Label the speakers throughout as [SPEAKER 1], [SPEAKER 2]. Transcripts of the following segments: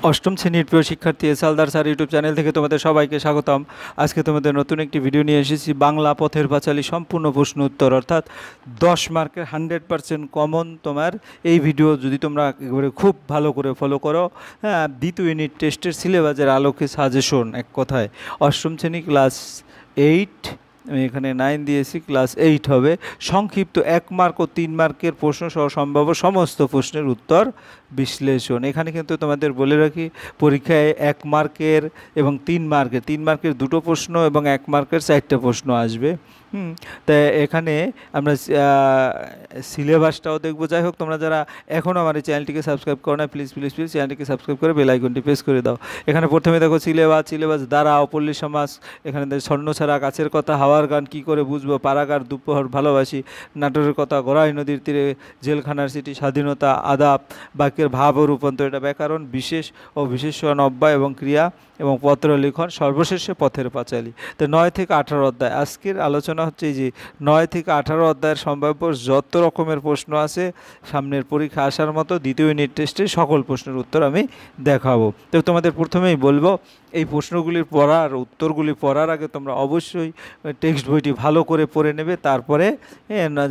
[SPEAKER 1] অষ্টম শ্রেণীর প্রিয় শিক্ষার্থী S Haldar sir YouTube channel থেকে তোমাদের সবাইকে স্বাগতম। আজকে তোমাদের নতুন একটি ভিডিও নিয়ে এসেছি, বাংলা পথের পাঁচালী সম্পূর্ণ প্রশ্ন উত্তর, অর্থাৎ 10 মার্কের 100% কমন। তোমার এই ভিডিও যদি তোমরা একেবারে খুব ভালো করে ফলো করো, হ্যাঁ, দ্বিতীয় ইউনিট টেস্টের সিলেবাসের আলোকে সাজেশন, এক কথায় অষ্টম শ্রেণী ক্লাস 8, আমি এখানে 9 দিয়েছি, ক্লাস 8 হবে। সংক্ষিপ্ত 1 মার্ক ও 3 মার্কের প্রশ্ন সহ সম্ভাব্য সমস্ত প্রশ্নের উত্তর বিশ্লেষণ। এখানে কিন্তু তোমাদের বলে রাখি, পরীক্ষায় 1 মার্কের এবং 3 মার্কের দুটো প্রশ্ন এবং 1 মার্কের 4টে প্রশ্ন আসবে। তাই এখানে আমরা সিলেবাসটাও দেখবো। যাই হোক, তোমরা যারা এখনও আমার এই চ্যানেলটিকে সাবস্ক্রাইব করো না, প্লিজ প্লিজ প্লিজ চ্যানেলটিকে সাবস্ক্রাইব করে বেল আইকনটি প্রেস করে দাও। এখানে প্রথমে দেখো সিলেবাস দ্বারা অপল্লী সমাস, এখানে স্বর্ণ ছাড়া কাছের কথা, হাওয়ার গান কি করে বুঝবো, পারাগার দুপহর ভালোবাসি, নাটোরের কথা, গড়াই নদীর তীরে, জেলখানার সিটি, স্বাধীনতা, আদাব, বাক্যের ভাব ও রূপান্তর, এটা ব্যাকরণ, বিশেষ ও বিশেষণ, অব্যয় এবং ক্রিয়া এবং পত্র লিখন, সর্বশেষে পথের পাঁচালী। তো 9 থেকে 18 অধ্যায় আজকের আলোচনা হচ্ছে, যে 9 থেকে 18 অধ্যায়ের সম্ভাব্য যত রকমের প্রশ্ন আছে সামনের পরীক্ষা আসার মতো, দ্বিতীয় ইউনিট টেস্টে সকল প্রশ্নের উত্তর আমি দেখাবো। তো তোমাদের প্রথমেই বলবো, এই প্রশ্নগুলির পড়ার উত্তরগুলি পড়ার আগে তোমরা অবশ্যই টেক্সট বইটি ভালো করে পড়ে নেবে। তারপরে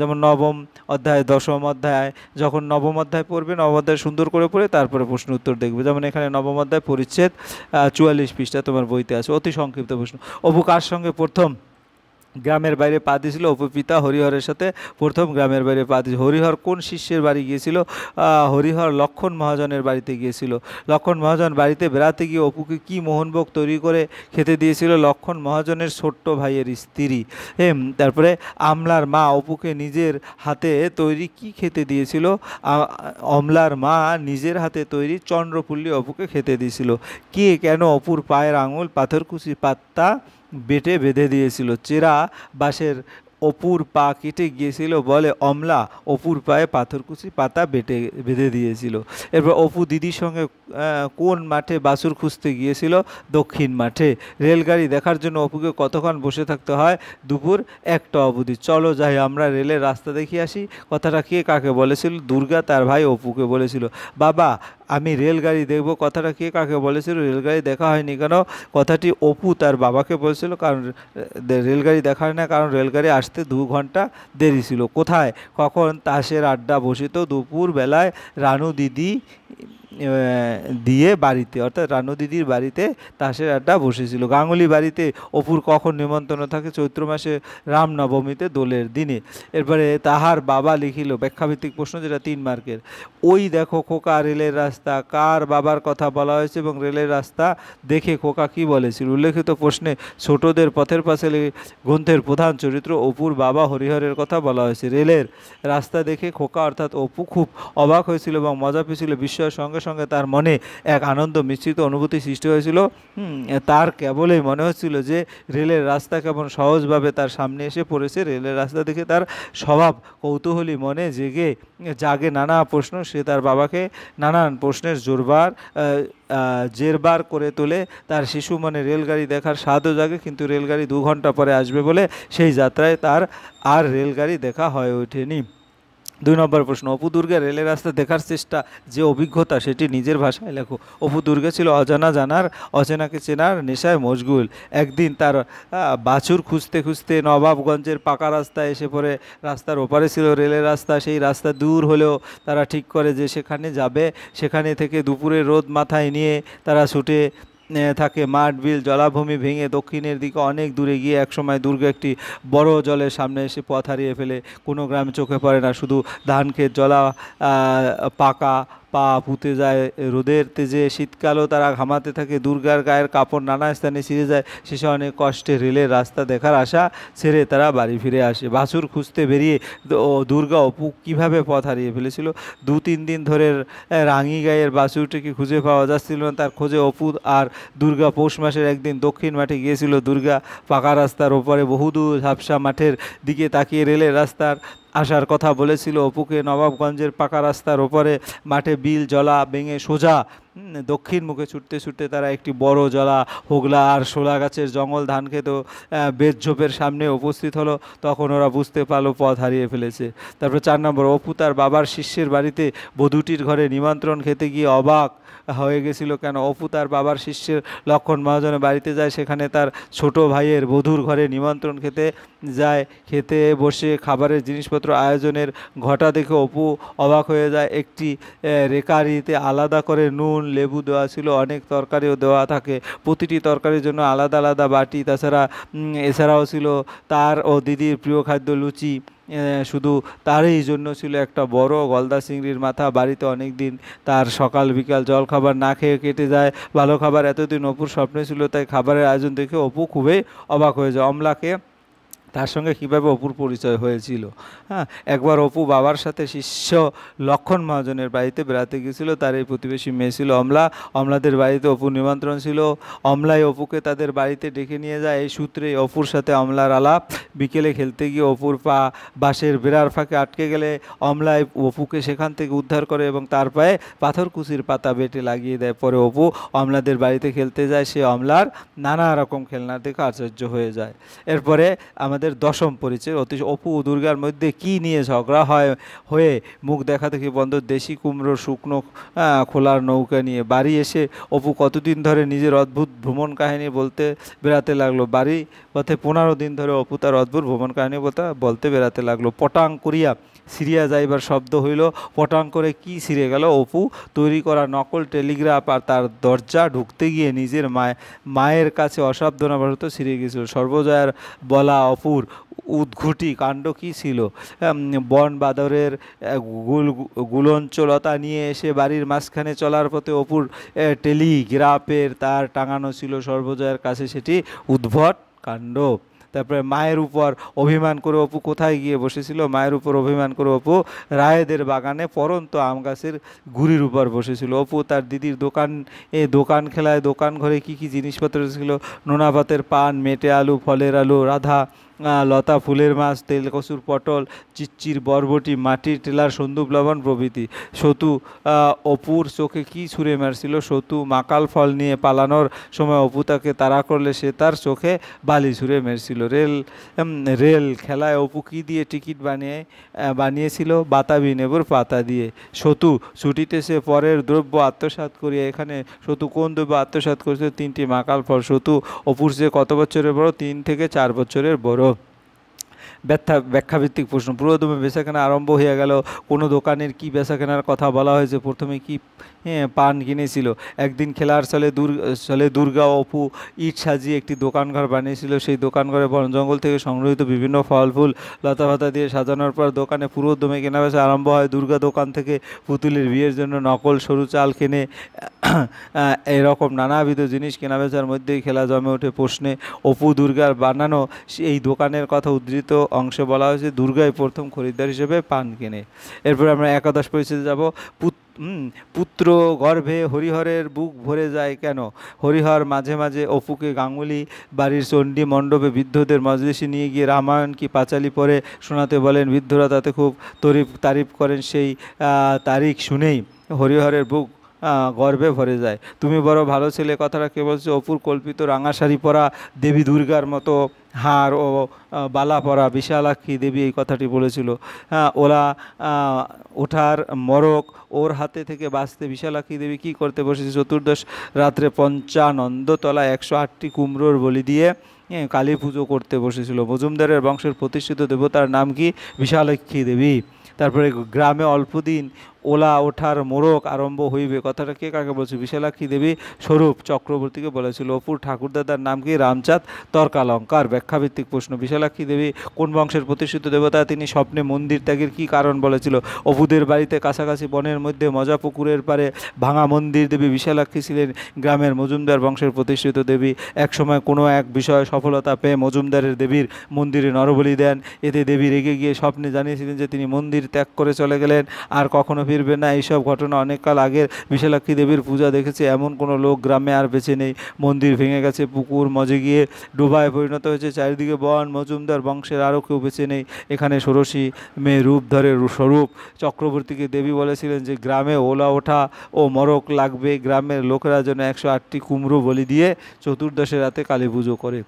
[SPEAKER 1] যেমন নবম অধ্যায়, দশম অধ্যায়, যখন নবম অধ্যায় পড়বে, নবম অধ্যায় সুন্দর করে পড়ে তারপরে প্রশ্ন উত্তর দেখবে। যেমন এখানে নবম অধ্যায় পরিচ্ছেদ 44 পৃষ্ঠা তোমার বইতে আছে, অতি সংক্ষিপ্ত প্রশ্ন। অপু কার সঙ্গে প্রথম গ্রামের বাইরে পা দিয়েছিল? অপু পিতা হরিহরের সাথে প্রথম গ্রামের বাইরে পা দিয়েছিল। হরিহর কোন শিষ্যের বাড়ি গিয়েছিল? হরিহর লক্ষণ মহাজনের বাড়িতে গিয়েছিল। লক্ষণ মহাজন বাড়িতে বেড়াতে গিয়ে অপুকে কি মোহনভোগ তৈরি করে খেতে দিয়েছিল? লক্ষণ মহাজনের ছোট্ট ভাইয়ের স্ত্রী। তারপরে আমলার মা অপুকে নিজের হাতে তৈরি কি খেতে দিয়েছিল? অমলার মা নিজের হাতে তৈরি চন্দ্রপুল্লি অপুকে খেতে দিয়েছিল। কে কেন অপুর পায়ের আঙুল পাথরকুচি পাত্তা বেটে বেঁধে দিয়েছিল? চেরা বাঁশের অপুর পা কেটে গিয়েছিল বলে অমলা অপুর পায়ে পাথরকুচি পাতা বেঁধে দিয়েছিল। এরপর অপু দিদির সঙ্গে কোন মাঠে বাছুর খুঁজতে গিয়েছিল? দক্ষিণ মাঠে। রেলগাড়ি দেখার জন্য অপুকে কতক্ষণ বসে থাকতে হয়? দুপুর 1টা অবধি। চলো যাই আমরা রেলের রাস্তা দেখে আসি। কথাটা কে কাকে বলেছিল? দুর্গা তার ভাই অপুকে বলেছিল। বাবা আমি রেলগাড়ি দেখব, কথাটা কে কাকে বলেছিল? রেলগাড়ি দেখা হয়নি কেন? কথাটি অপু তার বাবাকে বলেছিল, কারণ রেলগাড়ি দেখা হয় না, কারণ রেলগাড়ি আসতে 2 ঘন্টা দেরি ছিল। কোথায় কখন তাসের আড্ডা বসিত? দুপুর বেলায় রানু দিদি দিয়ে বাড়িতে, অর্থাৎ রানু দিদির বাড়িতে তাসের আড্ডা বসেছিল। গাঙ্গুলি বাড়িতে অপুর কখন নিমন্ত্রণ থাকে? চৈত্র মাসে রামনবমীতে দোলের দিনে। এরপরে তাহার বাবা লিখিল, ব্যাখ্যাভিত্তিক প্রশ্ন, যেটা 3 মার্কের। ওই দেখো খোকা রেলের রাস্তা, কার বাবার কথা বলা হয়েছে এবং রেলের রাস্তা দেখে খোকা কি বলেছিল? উল্লেখিত প্রশ্নে ছোটদের পথের পাঁচালী গ্রন্থের প্রধান চরিত্র অপুর বাবা হরিহরের কথা বলা হয়েছে। রেলের রাস্তা দেখে খোকা অর্থাৎ অপু খুব অবাক হয়েছিল এবং মজা পেয়েছিল। বিস্ময়ের সঙ্গে সঙ্গে তার মনে এক আনন্দ মিশ্রিত অনুভূতি সৃষ্টি হয়েছিল। তার কেবলই মনে হচ্ছিল যে রেলের রাস্তা কেমন সহজভাবে তার সামনে এসে পড়েছে। রেলের রাস্তা দেখে তার স্বভাব কৌতূহলী মনে জাগে নানা প্রশ্ন। সে তার বাবাকে নানান প্রশ্নের জেরবার করে তোলে। তার শিশু মনে রেলগাড়ি দেখার স্বাদও জাগে, কিন্তু রেলগাড়ি 2 ঘন্টা পরে আসবে বলে সেই যাত্রায় তার আর রেলগাড়ি দেখা হয়ে ওঠেনি। 2 নম্বর প্রশ্ন, অপু দুর্গের রেলের রাস্তা দেখার চেষ্টা যে অভিজ্ঞতা, সেটি নিজের ভাষায় লেখো। অপু দুর্গে ছিল অজানা জানার, অচেনাকে চেনার নেশায় মশগুল। একদিন তার বাছুর খুঁজতে খুঁজতে নবাবগঞ্জের পাকা রাস্তায় এসে পড়ে। রাস্তার ওপারে ছিল রেলের রাস্তা। সেই রাস্তা দূর হলেও তারা ঠিক করে যে সেখানে যাবে। সেখানে থেকে দুপুরে রোদ মাথায় নিয়ে তারা ছুটে থাকে মাঠ, বিল, জলাভূমি ভেঙে দক্ষিণের দিকে অনেক দূরে গিয়ে একসময় দুর্গ একটি বড় জলের সামনে এসে পথ হারিয়ে ফেলে। কোনো গ্রামে চোখে পড়ে না, শুধু ধান ক্ষেত, জলা পাকা পা পুঁতে যায় রোদের তেজে। শীতকালও তারা ঘামাতে থাকে। দুর্গার গায়ের কাপড় নানা স্থানে ছিঁড়ে যায়। শেষে অনেক কষ্টে রেলের রাস্তা দেখার আশা ছেড়ে তারা বাড়ি ফিরে আসে। বাছুর খুঁজতে বেরিয়ে দুর্গা অপু কীভাবে পথ হারিয়ে ফেলেছিল? 2-3 দিন ধরে রাঙি গায়ের বাছুরটিকে খুঁজে পাওয়া যাচ্ছিল না। তার খোঁজে অপু আর দুর্গা পৌষ মাসের একদিন দক্ষিণ মাঠে গিয়েছিল। দুর্গা পাকা রাস্তার ওপরে বহুদূর ঝাপসা মাঠের দিকে তাকিয়ে রেলের রাস্তার আসার কথা বলেছিল। অপুকে নবাবগঞ্জের পাকা রাস্তার ওপরে মাঠে বিল জলা ভেঙে সোজা দক্ষিণ মুখে ছুটতে ছুটতে তারা একটি বড় জলা, হোগলা আর শোলা গাছের জঙ্গল, ধান খেত, বেতঝোপের সামনে উপস্থিত হলো। তখন ওরা বুঝতে পারলো পথ হারিয়ে ফেলেছে। তারপর 4 নম্বর, অপু তার বাবার শিষ্যের বাড়িতে বধূটির ঘরে নিমন্ত্রণ খেতে গিয়ে অবাক হয়ে গেছিল কেন? অপু তার বাবার শিষ্যের লক্ষণ মহাজনের বাড়িতে যায়, সেখানে তার ছোট ভাইয়ের বধূর ঘরে নিমন্ত্রণ খেতে যায়। খেতে বসে খাবারের জিনিসপত্র আয়োজনের ঘটা দেখে অপু অবাক হয়ে যায়। একটি রেকারিতে আলাদা করে নুন লেবু দেওয়া ছিল, অনেক তরকারিও দেওয়া থাকে, প্রতিটি তরকারির জন্য আলাদা আলাদা বাটি। এছাড়াও ছিল তার ও দিদির প্রিয় খাদ্য লুচি। শুধু তারই জন্য ছিল একটা বড় গলদা চিংড়ির মাথা। বাড়িতে অনেক দিন তার সকাল বিকাল জল খাবার না খেয়ে কেটে যায়। ভালো খাবার এতদিন অপুর স্বপ্নে ছিল, তাই খাবারের আয়োজন দেখে অপু খুবই অবাক হয়ে যায়। অমলাকে তার সঙ্গে কীভাবে অপুর পরিচয় হয়েছিল। হ্যাঁ, একবার অপু বাবার সাথে শিষ্য লক্ষণ মহাজনের বাড়িতে বেড়াতে গিয়েছিল। তার এই প্রতিবেশী মেয়ে ছিল অমলা। অমলাদের বাড়িতে অপুর নিমন্ত্রণ ছিল। অমলাই অপুকে তাদের বাড়িতে ডেকে নিয়ে যায়। এই সূত্রে অপুর সাথে অমলার আলাপ। বিকেলে খেলতে গিয়ে অপুর পা বাঁশের বেড়ার ফাঁকে আটকে গেলে অমলাই অপুকে সেখান থেকে উদ্ধার করে এবং তার পায়ে পাথরকুচির পাতা বেটে লাগিয়ে দেয়। পরে অপু অমলাদের বাড়িতে খেলতে যায়। সে অমলার নানা রকম খেলনা দেখে আশ্চর্য হয়ে যায়। এরপরে আমাদের দশম পরিচয়। অপু ও দুর্গার মধ্যে কি নিয়ে ঝগড়া হয়ে মুখ দেখা দেখি বন্ধ। দেশি কুমড়ো শুকনো খোলার নৌকা নিয়ে বাড়ি এসে অপু কতদিন ধরে নিজের অদ্ভুত ভ্রমণ কাহিনী বলতে বেড়াতে লাগলো। বাড়ি পথে 15 দিন ধরে অপু তার অদ্ভুত ভ্রমণ কাহিনী বলতে বেড়াতে লাগলো। পটাং করিয়া সিরিয়া যাইবার শব্দ হইল। পটাং করে কি ছিঁড়ে গেল? অপু তৈরি করা নকল টেলিগ্রাফ আর তার দরজা ঢুকতে গিয়ে নিজের মায়ের কাছে অসাবধানবশত ছিঁড়ে গিয়েছিল। সর্বজয়ার বলা অপুর উদ্ঘুটি কাণ্ড কী ছিল? বন বাদরের গুলঞ্চলতা নিয়ে এসে বাড়ির মাঝখানে চলার পথে অপুর টেলিগ্রাফের তার টাঙানো ছিল। সর্বজয়ার কাছে সেটি উদ্ভট কাণ্ড। তারপরে মায়ের উপর অভিমান করে অপু কোথায় গিয়ে বসেছিল? মায়ের উপর অভিমান করে অপু রায়েদের বাগানে পরন্ত আম গাছের গুড়ির উপর বসেছিল। অপু তার দিদির দোকান খেলায় দোকান ঘরে কী কী জিনিসপত্র ছিল? নোনা ভাতের পান, মেটে আলু, ফলের আলু, রাধা লতা, ফুলের মাছ, তেল কচুর পটল, চিচ্চির বরবটি, মাটির টেলার, সন্দুপ লবণ প্রভৃতি। সতু অপুর চোখে কি ছুঁড়ে মারছিল? সতু মাকাল ফল নিয়ে পালানোর সময় অপু তাকে তাড়া করলে সে তার চোখে বালি ছুঁড়ে মেরেছিল। রেল খেলায় অপু কি দিয়ে টিকিট বানিয়েছিল? বাতাবি নেবুর পাতা দিয়ে। সতু ছুটিতে সে পরের দ্রব্য আত্মসাৎ করিয়া, এখানে সতু কোন দ্রব্য আত্মসাৎ করেছিল? 3টি মাকাল ফল। সতু অপুর চেয়ে কত বছরের বড়? 3 থেকে 4 বছরের বড়। ব্যাখ্যাভিত্তিক প্রশ্ন। পুরোদমে বেচাকেনা আরম্ভ হয়ে গেল। কোনো দোকানের কি বেচাকেনার কথা বলা হয়েছে? প্রথমে কি পান কিনেছিল? একদিন খেলার চলে দুর্গা অপু ইট সাজিয়ে একটি দোকানঘর বানিয়েছিল। সেই দোকানঘরে বন জঙ্গল থেকে সংগৃহীত বিভিন্ন ফল ফুল লতাপাতা দিয়ে সাজানোর পর দোকানে পুরোদমে কেনাবেচা আরম্ভ হয়। দুর্গা দোকান থেকে পুতুলের বিয়ের জন্য নকল সরু চাল কেনে। এরকম নানাবিধ জিনিস কেনাবেচার মধ্যেই খেলা জমে ওঠে। প্রশ্নে অপু দুর্গার বানানো এই দোকানের কথা উদ্ধৃত অংশে বলা হয়েছে দুর্গাই প্রথম খরিদ্দার হিসেবে পান কেনে। এরপর আমরা একাদশ পরিচ্ছেদে যাব। পুত্র গর্ভে হরিহরের বুক ভরে যায় কেন? হরিহর মাঝে মাঝে অপুকে গাঙ্গুলি বাড়ির চণ্ডী মণ্ডপে বৃদ্ধদের মজলিসে নিয়ে গিয়ে রামায়ণ কি পাঁচালী পড়ে শোনাতে বলেন। বৃদ্ধরা তাতে খুব তারিফ করেন। সেই তারিখ শুনেই হরিহরের বুক গর্বে ভরে যায়। তুমি বড় ভালো ছেলে, কথাটা কে বলছে? অপুর কল্পিত রাঙা শাড়ি পরা দেবী দুর্গার মতো হার ও বালা পরা বিশালাক্ষী দেবী এই কথাটি বলেছিল। ওঠার মরক ওর হাতে থেকে বাঁচতে বিশালাক্ষী দেবী কী করতে বসেছে? চতুর্দশ রাত্রে পঞ্চানন্দতলায় 108টি কুমড়োর বলি দিয়ে কালী পুজো করতে বসেছিল। মজুমদারের বংশের প্রতিষ্ঠিত দেবতার নাম কি? বিশালাক্ষী দেবী। তারপরে গ্রামে অল্পদিন ওঠার মোড়ক আরম্ভ হইবে, কথাটা কে কাকে বলছে? বিশালাক্ষী দেবী স্বরূপ চক্রবর্তীকে বলেছিল। অপুর ঠাকুরদাদার নাম কি? রামচাঁদ তর্কালঙ্কার। ব্যাখ্যাভিত্তিক প্রশ্ন। বিশালাক্ষী দেবী কোন বংশের প্রতিষ্ঠিত দেবতা? তিনি স্বপ্নে মন্দির ত্যাগের কি কারণ বলেছিল? অপুদের বাড়িতে কাছাকাছি বনের মধ্যে মজা পুকুরের পারে ভাঙা মন্দির দেবী বিশালাক্ষী ছিলেন গ্রামের মজুমদার বংশের প্রতিষ্ঠিত দেবী। একসময় কোনো এক বিষয়ে সফলতা পেয়ে মজুমদারের দেবীর মন্দিরে নরবলি দেন। এতে দেবী রেগে গিয়ে স্বপ্নে জানিয়েছিলেন যে তিনি মন্দির ত্যাগ করে চলে গেলেন, আর কখনো ফিরবে না। এইসব ঘটনা অনেককাল আগের। বিশালাক্ষী দেবীর পূজা দেখেছে এমন কোনো লোক গ্রামে আর বেঁচে নেই। মন্দির ভেঙে গেছে, পুকুর মজে গিয়ে ডোবায় পরিণত হয়েছে, চারিদিকে বন। মজুমদার বংশের আরও কেউ বেঁচে নেই। এখানে ষোড়শী মেয়ে রূপ ধরে। স্বরূপ চক্রবর্তীকে দেবী বলেছিলেন যে গ্রামে ওঠা ও মরক লাগবে। গ্রামের লোকেরা যেন 108টি কুমড়ো বলি দিয়ে চতুর্দশে রাতে কালী পুজো করে।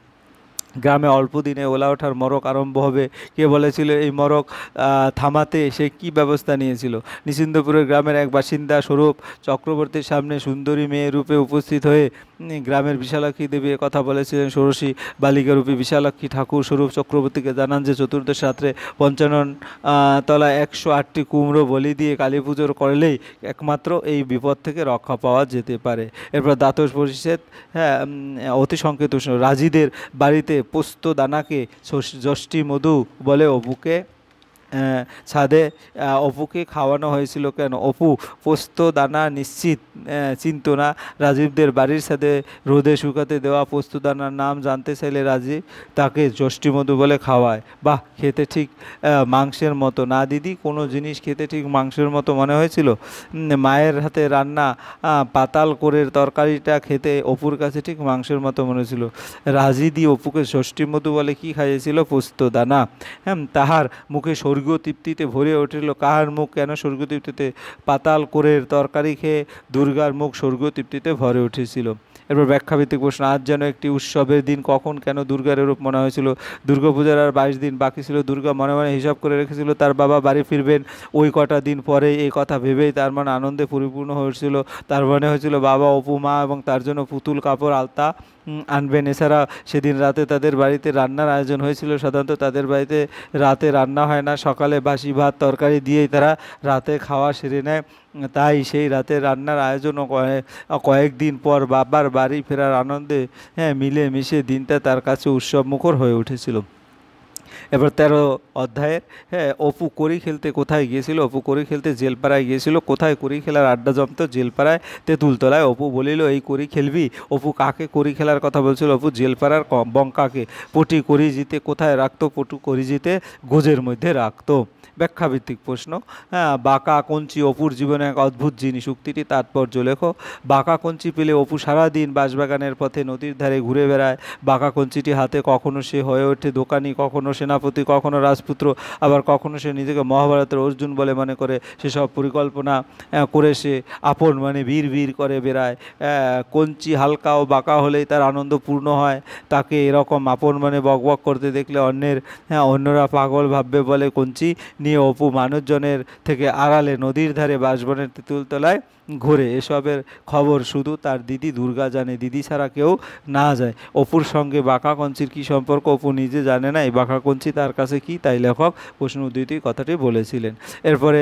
[SPEAKER 1] গ্রামে অল্প দিনে ওলা ওঠার মরক আরম্ভ হবে, কে বলেছিল এই মরক থামাতে? সে কি ব্যবস্থা নিয়েছিল? নিশ্চিন্দপুরের গ্রামের এক বাসিন্দা স্বরূপ চক্রবর্তীর সামনে সুন্দরী মেয়ে রূপে উপস্থিত হয়ে গ্রামের বিশালাক্ষী দেবী কথা বলেছিলেন। ষোড়শী বালিকারূপী বিশালাক্ষী ঠাকুর স্বরূপ চক্রবর্তীকে জানান যে চতুর্দশ রাত্রে 55 তলা 108টি কুমড়ো বলি দিয়ে কালী পুজোর করলেই একমাত্র এই বিপদ থেকে রক্ষা পাওয়া যেতে পারে। এরপর দ্বাদশ পরিচ্ছেদ, হ্যাঁ, অতি সংকেত রাজীদের বাড়িতে পোস্ত দানাকে যষ্টি মধু বলে অপুকে ছাদে অপুকে খাওয়ানো হয়েছিল কেন? অপু পোস্ত দানা নিশ্চিত চিনত না। রাজীবদের বাড়ির ছাদে রোদে শুকাতে দেওয়া পোস্ত দানার নাম জানতে চাইলে রাজীব তাকে যষ্টি মধু বলে খাওয়ায়। বাহ, খেতে ঠিক মাংসের মতো না দিদি? কোনো জিনিস খেতে ঠিক মাংসের মতো মনে হয়েছিল? মায়ের হাতে রান্না পাতাল করে তরকারিটা খেতে অপুর কাছে ঠিক মাংসের মতো মনে হয়েছিল। রাজিদি অপুকে ষষ্ঠী মধু বলে কি খাইয়েছিল? পোস্ত দানা। হ্যাঁ, তাহার মুখে স্বর্গীয় তৃপ্তিতে ভরে উঠিল। কাহার মুখ কেন স্বর্গীয় তৃপ্তিতে? পাতাল কোরের তরকারি খেয়ে দুর্গার মুখ স্বর্গীয় তৃপ্তিতে ভরে উঠেছিল। এরপর ব্যাখ্যাভিত্তিক প্রশ্ন, আজ যেন একটি উৎসবের দিন, কখন কেন দুর্গার এরূপ মনে হয়েছিল? দুর্গাপূজার আর 22 দিন বাকি ছিল। দুর্গা মনে মনে হিসাব করে রেখেছিল তার বাবা বাড়ি ফিরবেন ওই কটা দিন পরে। এই কথা ভেবেই তার মনে আনন্দে পরিপূর্ণ হয়েছিল। তার মনে হয়েছিল বাবা, অপু, মা এবং তার জন্য পুতুল, কাপড়, আলতা আনবেন। এছাড়া সেদিন রাতে তাদের বাড়িতে রান্নার আয়োজন হয়েছিল। সাধারণত তাদের বাড়িতে রাতে রান্না হয় না, সকালে বাসি ভাত তরকারি দিয়েই তারা রাতে খাওয়া সেরে নেয়। তাই সেই রাতে রান্নার আয়োজনও কয়েকদিন পর বাবার বাড়ি ফেরার আনন্দে, হ্যাঁ, মিলে মিশে দিনটা তার কাছে উৎসব মুখর হয়ে উঠেছিল। এবার 13 অধ্যায়ের, হ্যাঁ, অপু কড়ি খেলতে কোথায় গিয়েছিল? অপু কড়ি খেলতে জেলপাড়ায় গিয়েছিল। কোথায় কড়ি খেলার আড্ডা জমত? জেলপাড়ায় তেঁতুলতলায়। অপু বলিল, এই কড়ি খেলবি? অপু কাকে কড়ি খেলার কথা বলছিল? অপু জেলপাড়ার বঙ্কাকে। পটি কড়ি জিতে কোথায় রাখতো? পটু কড়ি জিতে গোজের মধ্যে রাখতো। ব্যাখ্যাভিত্তিক প্রশ্ন, হ্যাঁ, বাঁকা কঞ্চি অপুর জীবনে এক অদ্ভুত জিনিস। উক্তিটি তাৎপর্য লেখো। বাঁকা কঞ্চি পেলে অপু সারাদিন বাঁশবাগানের পথে নদীর ধারে ঘুরে বেড়ায়। বাঁকা কঞ্চিটি হাতে কখনো সে হয়ে ওঠে দোকানি, কখনো সেনাপতি, কখনো রাজপুত্র, আবার কখনো সে নিজেকে মহাভারতের অর্জুন বলে মনে করে। সেসব পরিকল্পনা করে সে আপন মানে বীর বীর করে বেড়ায়। কঞ্চি হালকা ও বাঁকা হলেই তার আনন্দ পূর্ণ হয়। তাকে এরকম আপন মানে বকবক করতে দেখলে অন্যরা পাগল ভাববে বলে কঞ্চি নিয়ে অপু মানুষজনের থেকে আড়ালে নদীর ধারে বাঁশবনের তেঁতুলতলায় ঘোরে। এসবের খবর শুধু তার দিদি দুর্গা জানে, দিদি ছাড়া কেউ না যায়। অপুর সঙ্গে বাঁকা কঞ্চির কী সম্পর্ক অপু নিজে জানে না। এই বাঁকা কঞ্চি তার কাছে কি, তাই লেখক প্রশ্ন উদ্ধৃতি কথাটি বলেছিলেন। এরপরে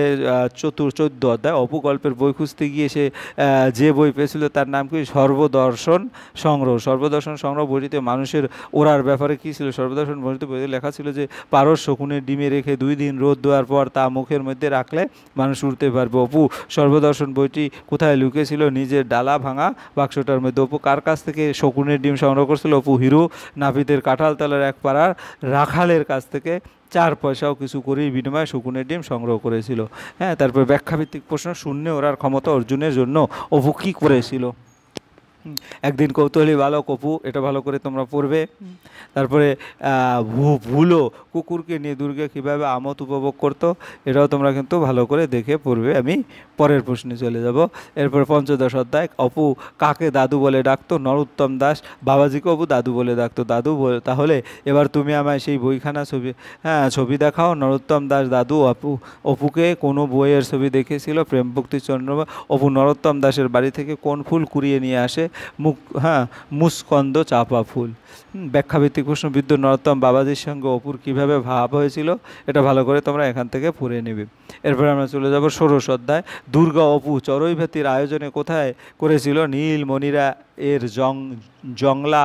[SPEAKER 1] 14 অধ্যায়, অপু গল্পের বই খুঁজতে গিয়ে সে যে বই পেয়েছিল তার নাম কি? সর্বদর্শন সংগ্রহ। সর্বদর্শন সংগ্রহ বইটিতে মানুষের ওড়ার ব্যাপারে কী ছিল? সর্বদর্শন বইটিতে লেখা ছিল যে পারস শকুনের ডিমে রেখে 2 দিন রোদ দেওয়ার পর তা মুখের মধ্যে রাখলে মানুষ উড়তে পারবে। অপু সর্বদর্শন বইটি কোথায় লুকিয়েছিল? নিজের ডালা ভাঙা বাক্সটার মধ্যে। অপু কার কাছ থেকে শকুনের ডিম সংগ্রহ করছিল? অপু হিরু নাপিতের কাঁঠালতলার এক পাড়ার রাখালের কাছ থেকে 4 পয়সাও কিছু করেই বিনিময়ে শকুনের ডিম সংগ্রহ করেছিল। হ্যাঁ, তারপর ব্যাখ্যাভিত্তিক প্রশ্ন, শূন্যে ওড়ার ক্ষমতা অর্জুনের জন্য অপু কী করেছিল? একদিন কৌতূহলী বালক অপু, এটা ভালো করে তোমরা পড়বে। তারপরে ভুলো কুকুরকে নিয়ে দুর্গা কীভাবে আমোদ উপভোগ করতো, এটাও তোমরা কিন্তু ভালো করে দেখে পড়বে। আমি পরের প্রশ্নে চলে যাব। এরপর 15 অধ্যায়, অপু কাকে দাদু বলে ডাকতো? নরোত্তম দাস বাবাজিকে অপু দাদু বলে ডাকতো। তাহলে এবার তুমি আমায় সেই বইখানা ছবি দেখাও। নরোত্তম দাস দাদু অপুকে কোনো বইয়ের ছবি দেখেছিল? প্রেম ভক্তি চন্দ্র। অপু নরোত্তম দাসের বাড়ি থেকে কোন ফুল কুড়িয়ে নিয়ে আসে? মুসকন্দ চাপা ফুল। ব্যাখ্যাভিত্তিক প্রশ্ন, বৃদ্ধ নরোত্তম বাবাজির সঙ্গে অপুর কীভাবে ভাব হয়েছিল, এটা ভালো করে তোমরা এখান থেকে পড়ে নেবে। এরপর আমরা চলে যাব 16 অধ্যায়, দুর্গা অপু চড়ুইভাতির আয়োজনে কোথায় করেছিল? নীলমণিরা এর জংলা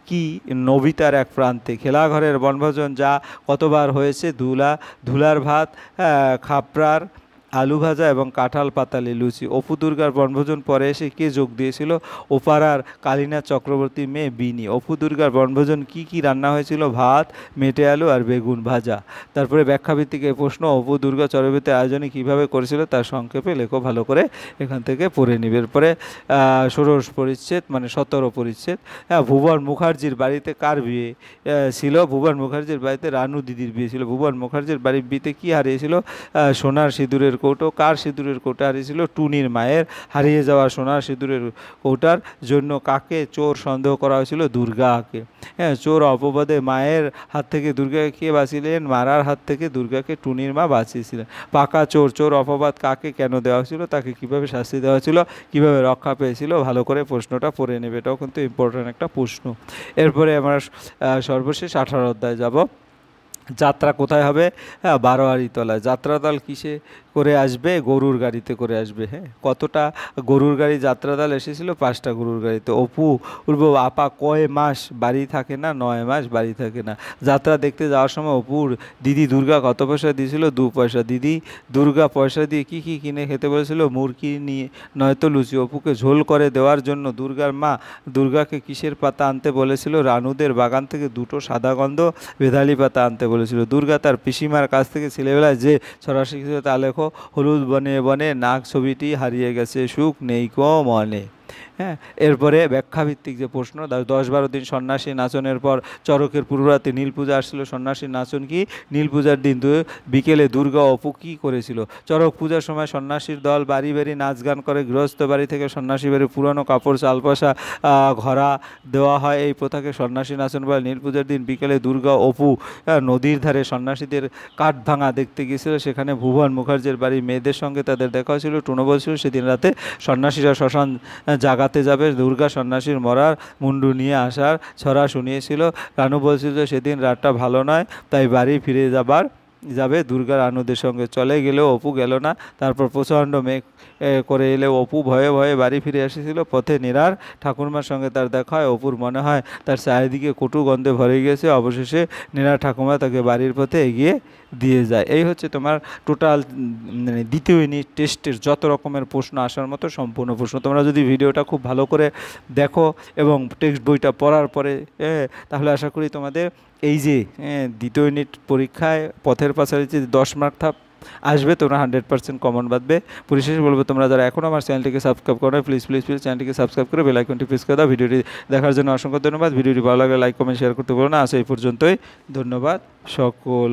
[SPEAKER 1] কি নবিতার এক প্রান্তে। খেলাঘরের বনভোজন যা কতবার হয়েছে? ধুলার ভাত, খাপড়ার আলু ভাজা এবং কাঁঠাল পাতালি লুচি। অপু দুর্গার বনভোজন পরে এসে কে যোগ দিয়েছিল? ওপাড়ার কালীনাথ চক্রবর্তী মেয়ে বিনি। অপু দুর্গার বনভোজন কি কি রান্না হয়েছিল? ভাত, মেটে আলু আর বেগুন ভাজা। তারপরে ব্যাখ্যাভিত্তিক এই প্রশ্ন, অপু দুর্গা চড়ুইভাতির আয়োজনে কীভাবে করেছিল তার সংক্ষেপে লেখো, ভালো করে এখান থেকে পড়ে নিবে। এরপরে 16 পরিচ্ছেদ মানে 17 পরিচ্ছেদ, হ্যাঁ, ভুবন মুখার্জির বাড়িতে কার বিয়ে ছিল? ভুবন মুখার্জির বাড়িতে রানু দিদির বিয়ে ছিল। ভুবন মুখার্জির বাড়ির বিয়েতে কী হারিয়েছিল? সোনার সিঁদুরের কৌটো, কার সিঁদুরের কৌটা হারিয়েছিল? টুনির মায়ের। হারিয়ে যাওয়া সোনার সিঁদুরের কৌটার জন্য কাকে চোর সন্দেহ করা হয়েছিল? দুর্গাকে। হ্যাঁ, চোর অপবাদে মায়ের হাত থেকে দুর্গাকে কে বাঁচিয়েছিলেন? মারার হাত থেকে দুর্গাকে টুনির মা বাঁচিয়েছিলেন। পাকা চোর, চোর অপবাদ কাকে কেন দেওয়া হয়েছিল, তাকে কিভাবে শাস্তি দেওয়া হয়েছিল, কিভাবে রক্ষা পেয়েছিল, ভালো করে প্রশ্নটা পড়ে নেবে, এটাও কিন্তু ইম্পর্ট্যান্ট একটা প্রশ্ন। এরপরে আমরা সর্বশেষ 18 অধ্যায় যাব। যাত্রা কোথায় হবে? হ্যাঁ, বারোয়ারি তলায়। যাত্রাদল কিসে করে আসবে? গরুর গাড়িতে করে আসবে। হ্যাঁ, কতটা গরুর গাড়ি যাত্রাদল এসেছিল? 5টা গরুর গাড়িতে। অপু পূর্ব আপা কয় মাস বাড়ি থাকে না? 9 মাস বাড়ি থাকে না। যাত্রা দেখতে যাওয়ার সময় অপুর দিদি দুর্গা কত পয়সা দিয়েছিল? 2 পয়সা। দিদি দুর্গা পয়সা দিয়ে কি কি কিনে খেতে বলেছিল? মুরগি নিয়ে নয়তো লুচি। অপুকে ঝোল করে দেওয়ার জন্য দুর্গার মা দুর্গাকে কিসের পাতা আনতে বলেছিল? রানুদের বাগান থেকে 2টো সাদা গন্ধ বেদালি পাতা আনতে বলেছিল। দুর্গা তার পিসিমার কাছ থেকে ছেলেবেলায় যে ছড়া শিখেছিল তা লেখো। হলুদ বনে বনে নাক ছবিটি হারিয়ে গেছে, সুখ নেই কো মনে। হ্যাঁ, এরপরে ব্যাখ্যাভিত্তিক যে প্রশ্ন, 10-12 দিন সন্ন্যাসী নাচনের পর চড়কের পূর্বরাতে নীল পূজা আসছিল। সন্ন্যাসীর নাচন কি? নীল পূজার দিন বিকেলে দুর্গা অপু কী করেছিল? চড়ক পূজার সময় সন্ন্যাসীর দল বাড়ি বাড়ি নাচ গান করে। গৃহস্থ বাড়ি থেকে সন্ন্যাসী বাড়ি পুরনো কাপড় চাল পয়সা ঘরা দেওয়া হয়। এই প্রথাকে সন্ন্যাসী নাচন বলে। নীল পূজার দিন বিকেলে দুর্গা অপু নদীর ধারে সন্ন্যাসীদের কাঠ ভাঙা দেখতে গিয়েছিল। সেখানে ভুবন মুখার্জির বাড়ির মেয়েদের সঙ্গে তাদের দেখা হয়েছিল। টুনো বলছিল সেদিন রাতে সন্ন্যাসীরা শ্মশান জাগাতে যাবে। দুর্গা সন্ন্যাসীর মরার মুন্ডু নিয়ে আসার ছড়া শুনিয়েছিল। রানু বলছিল যে সেদিন রাতটা ভালো নয়, তাই বাড়ি ফিরে যাবে। দুর্গা রানুদের সঙ্গে চলে গেলেও অপু গেল না। তারপর প্রচণ্ড মেঘ করে এলে অপু ভয়ে ভয়ে বাড়ি ফিরে এসেছিল। পথে নীরার ঠাকুরমার সঙ্গে তার দেখা হয়। অপুর মনে হয় তার চারিদিকে কটু গন্ধে ভরে গিয়েছে। অবশেষে নীরার ঠাকুমা তাকে বাড়ির পথে এগিয়ে দিয়ে যায়। এই হচ্ছে তোমার টোটাল দ্বিতীয় ইউনিট টেস্টের যত রকমের প্রশ্ন আসার মতো সম্পূর্ণ প্রশ্ন। তোমরা যদি ভিডিওটা খুব ভালো করে দেখো এবং টেক্সট বইটা পড়ার পরে তাহলে আশা করি তোমাদের এই যে দ্বিতীয় ইউনিট পরীক্ষায় পথের পাশাপাশি যে 10 মার্ক আসবে, তোমরা 100% কমন বাঁধবে। পরিশেষে বলবো, তোমরা যারা এখনও আমার চ্যানেলটিকে সাবস্ক্রাইব করো না, প্লিজ চ্যানেলটিকে সাবস্ক্রাইব করে বেল আইকনটি প্রেস করে দাও। ভিডিওটি দেখার জন্য অসংখ্য ধন্যবাদ। ভিডিওটি ভালো লাগলে লাইক কমেন্ট শেয়ার করতে বলো না। আজ এই পর্যন্তই। ধন্যবাদ সকল।